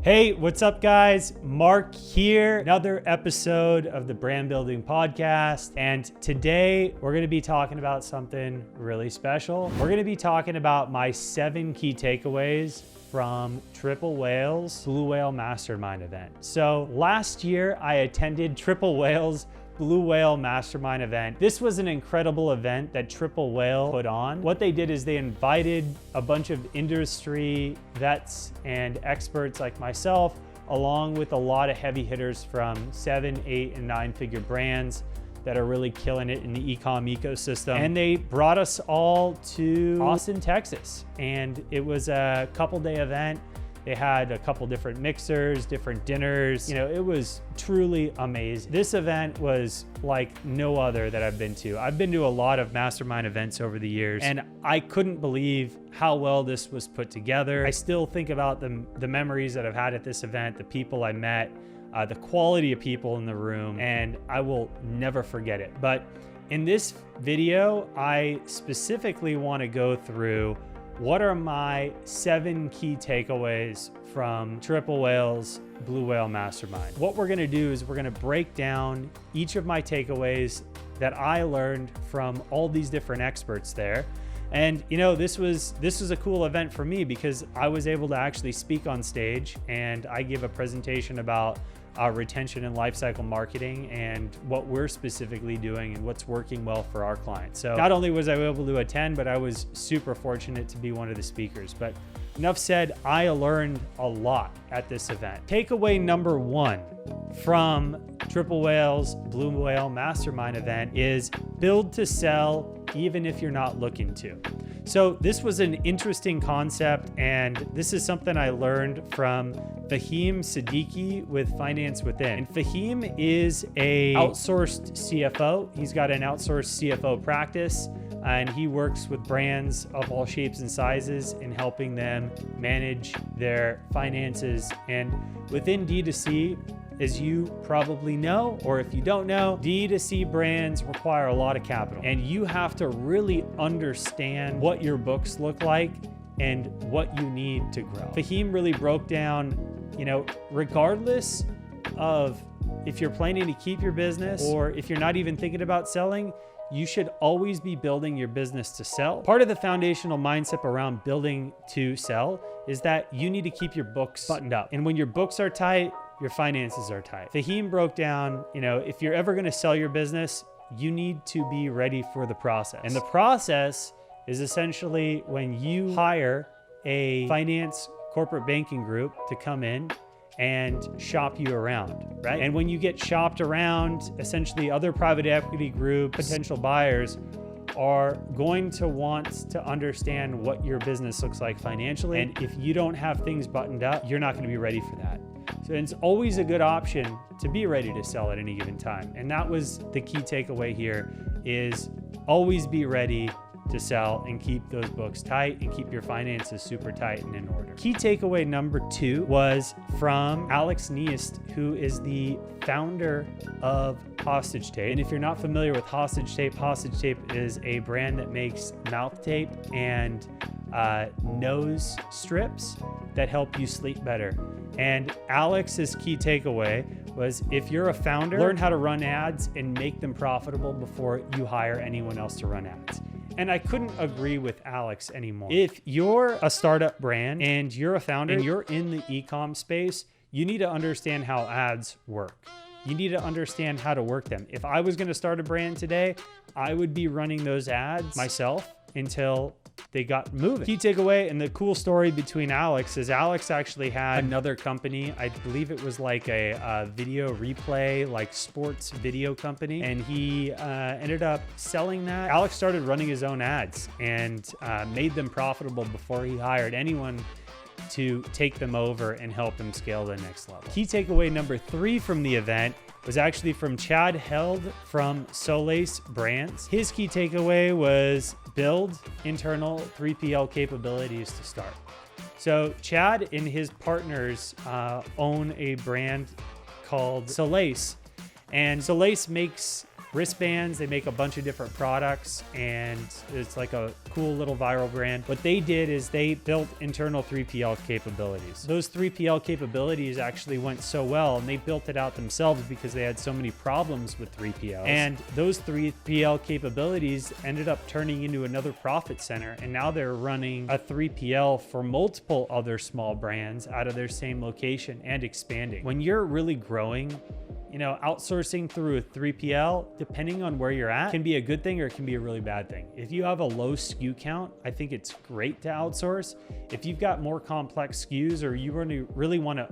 Hey, what's up guys? Mark here, another episode of the Brand Building Podcast. And today we're gonna be talking about something really special. We're gonna be talking about my 7 key takeaways from Triple Whale's Blue Whale Mastermind event. So last year I attended Triple Whale's Blue Whale Mastermind event. This was an incredible event that Triple Whale put on. What they did is they invited a bunch of industry vets and experts like myself, along with a lot of heavy hitters from 7, 8, and 9-figure brands that are really killing it in the e-com ecosystem. And they brought us all to Austin, Texas. And it was a couple-day event. They had a couple different mixers, different dinners. You know, it was truly amazing. This event was like no other that I've been to. I've been to a lot of mastermind events over the years, and I couldn't believe how well this was put together. I still think about the memories that I've had at this event, the people I met, the quality of people in the room, and I will never forget it. But in this video, I specifically want to go through what are my 7 key takeaways from Triple Whale's Blue Whale Mastermind. What we're gonna do is we're gonna break down each of my takeaways that I learned from all these different experts there. And you know, this was a cool event for me because I was able to actually speak on stage and I give a presentation about retention and lifecycle marketing and what we're specifically doing and what's working well for our clients. So not only was I able to attend, but I was super fortunate to be one of the speakers. But enough said, I learned a lot at this event. Takeaway number 1 from Triple Whale's Blue Whale Mastermind event is build to sell even if you're not looking to. So this was an interesting concept, and this is something I learned from Fahim Siddiqui with Finance Within. And Fahim is a outsourced CFO. He's got an outsourced CFO practice, and he works with brands of all shapes and sizes in helping them manage their finances. And within D2C, as you probably know, or if you don't know, D2C brands require a lot of capital, and you have to really understand what your books look like and what you need to grow. Fahim really broke down, you know, regardless of if you're planning to keep your business or if you're not even thinking about selling, you should always be building your business to sell. Part of the foundational mindset around building to sell is that you need to keep your books buttoned up. And when your books are tight, your finances are tight. Fahim broke down, you know, if you're ever going to sell your business, you need to be ready for the process. And the process is essentially when you hire a finance corporate banking group to come in and shop you around, right? And when you get shopped around, essentially other private equity groups, potential buyers are going to want to understand what your business looks like financially. And if you don't have things buttoned up, you're not going to be ready for that. So it's always a good option to be ready to sell at any given time. And that was the key takeaway here, is always be ready to sell and keep those books tight and keep your finances super tight and in order. Key takeaway number 2 was from Alex Neist, who is the founder of Hostage Tape. And if you're not familiar with Hostage Tape is a brand that makes mouth tape and nose strips that help you sleep better. And Alex's key takeaway was, if you're a founder, learn how to run ads and make them profitable before you hire anyone else to run ads. And I couldn't agree with Alex anymore. If you're a startup brand and you're a founder and you're in the e-com space, you need to understand how ads work. You need to understand how to work them. If I was going to start a brand today, I would be running those ads myself until they got moving. Key takeaway, and the cool story between Alex is Alex actually had another company. I believe it was like a video replay, like sports video company. And he ended up selling that. Alex started running his own ads and made them profitable before he hired anyone to take them over and help him scale to the next level. Key takeaway number 3 from the event was actually from Chad Held from Solace Brands. His key takeaway was build internal 3PL capabilities to start. So Chad and his partners own a brand called Solace, and Solace makes wristbands. They make a bunch of different products, and it's like a cool little viral brand. What they did is they built internal 3PL capabilities. Those 3PL capabilities actually went so well, and they built it out themselves because they had so many problems with 3PLs. And those 3PL capabilities ended up turning into another profit center, and now they're running a 3PL for multiple other small brands out of their same location and expanding. When you're really growing, outsourcing through a 3PL, depending on where you're at, can be a good thing or it can be a really bad thing. If you have a low SKU count, I think it's great to outsource. If you've got more complex SKUs or you really want to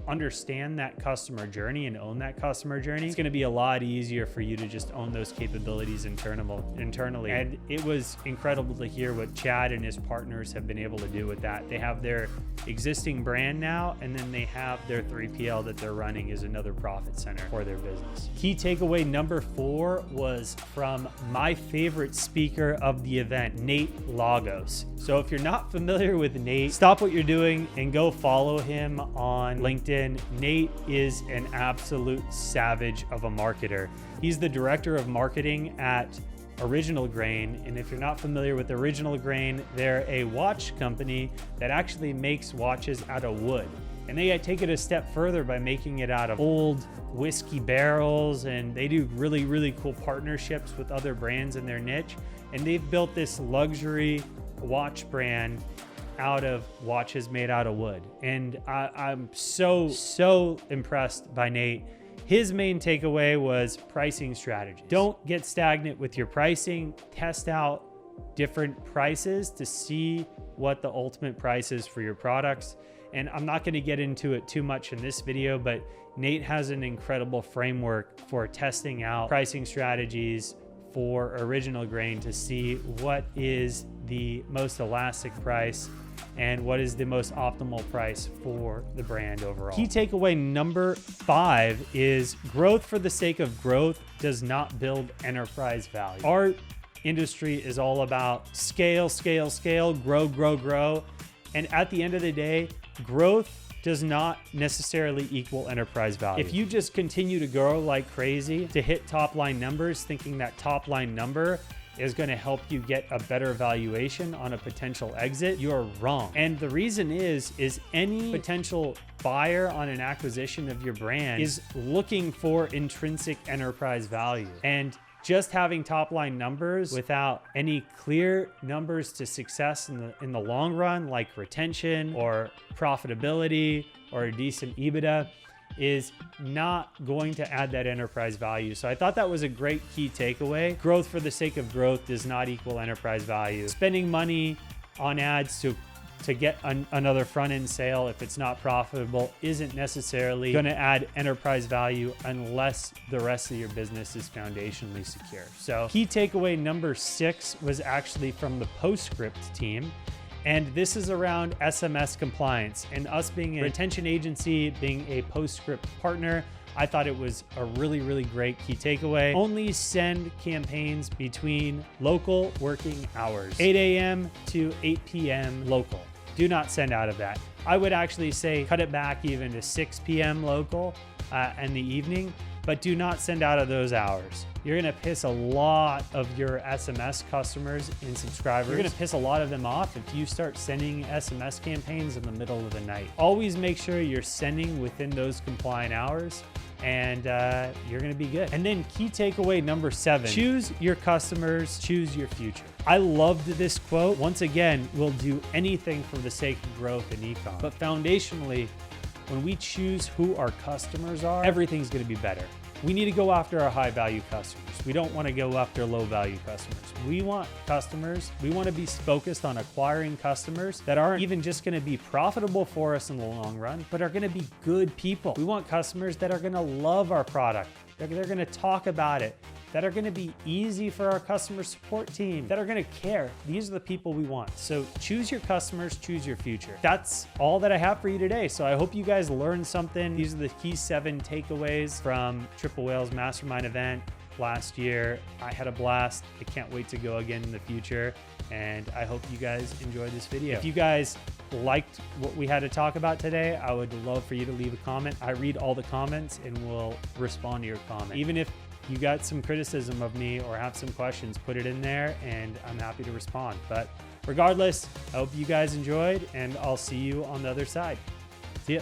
understand that customer journey and own that customer journey, it's going to be a lot easier for you to just own those capabilities internally. And it was incredible to hear what Chad and his partners have been able to do with that. They have their existing brand now, and then they have their 3PL that they're running as another profit center for their business. Key takeaway number 4 was from my favorite speaker of the event, Nate Lagos. So if you're not familiar with Nate, stop what you're doing and go follow him on LinkedIn. Nate is an absolute savage of a marketer. He's the director of marketing at Original Grain. And if you're not familiar with Original Grain, they're a watch company that actually makes watches out of wood. And they take it a step further by making it out of old whiskey barrels, and they do really, really cool partnerships with other brands in their niche. And they've built this luxury watch brand out of watches made out of wood. And I'm so impressed by Nate. His main takeaway was pricing strategy. Don't get stagnant with your pricing. Test out different prices to see what the ultimate price is for your products. And I'm not going to get into it too much in this video, but Nate has an incredible framework for testing out pricing strategies for Original Grain to see what is the most elastic price and what is the most optimal price for the brand overall. Key takeaway number 5 is growth for the sake of growth does not build enterprise value. Our industry is all about scale, grow. And at the end of the day, growth does not necessarily equal enterprise value. If you just continue to grow like crazy to hit top line numbers, thinking that top line number is going to help you get a better valuation on a potential exit, you're wrong. And the reason is any potential buyer on an acquisition of your brand is looking for intrinsic enterprise value. And just having top line numbers without any clear numbers to success in the long run, like retention or profitability or a decent EBITDA, is not going to add that enterprise value. So I thought that was a great key takeaway. Growth for the sake of growth does not equal enterprise value. Spending money on ads to get another front-end sale, if it's not profitable, isn't necessarily going to add enterprise value unless the rest of your business is foundationally secure. So key takeaway number 6 was actually from the Postscript team. And this is around SMS compliance, and us being a retention agency, being a Postscript partner, I thought it was a really, really great key takeaway. Only send campaigns between local working hours, 8 a.m. to 8 p.m. local. Do not send out of that. I would actually say cut it back even to 6 p.m. local in the evening, but do not send out of those hours. You're gonna piss a lot of your SMS customers and subscribers. You're gonna piss a lot of them off if you start sending SMS campaigns in the middle of the night. Always make sure you're sending within those compliant hours, and you're gonna be good. And then key takeaway number 7, choose your customers, choose your future. I loved this quote. Once again, we'll do anything for the sake of growth in e-com, but foundationally, when we choose who our customers are, everything's gonna be better. We need to go after our high value customers. We don't want to go after low value customers. We want customers, we want to be focused on acquiring customers that aren't even just going to be profitable for us in the long run, but are going to be good people. We want customers that are going to love our product. They're going to talk about it, that are going to be easy for our customer support team, that are going to care. These are the people we want. So choose your customers, choose your future. That's all that I have for you today. So I hope you guys learned something. These are the key 7 takeaways from Triple Whale's Mastermind event last year. I had a blast. I can't wait to go again in the future. And I hope you guys enjoyed this video. If you guys liked what we had to talk about today, I would love for you to leave a comment. I read all the comments and will respond to your comment. Even if you got some criticism of me or have some questions, put it in there and I'm happy to respond. But regardless, I hope you guys enjoyed and I'll see you on the other side. See ya.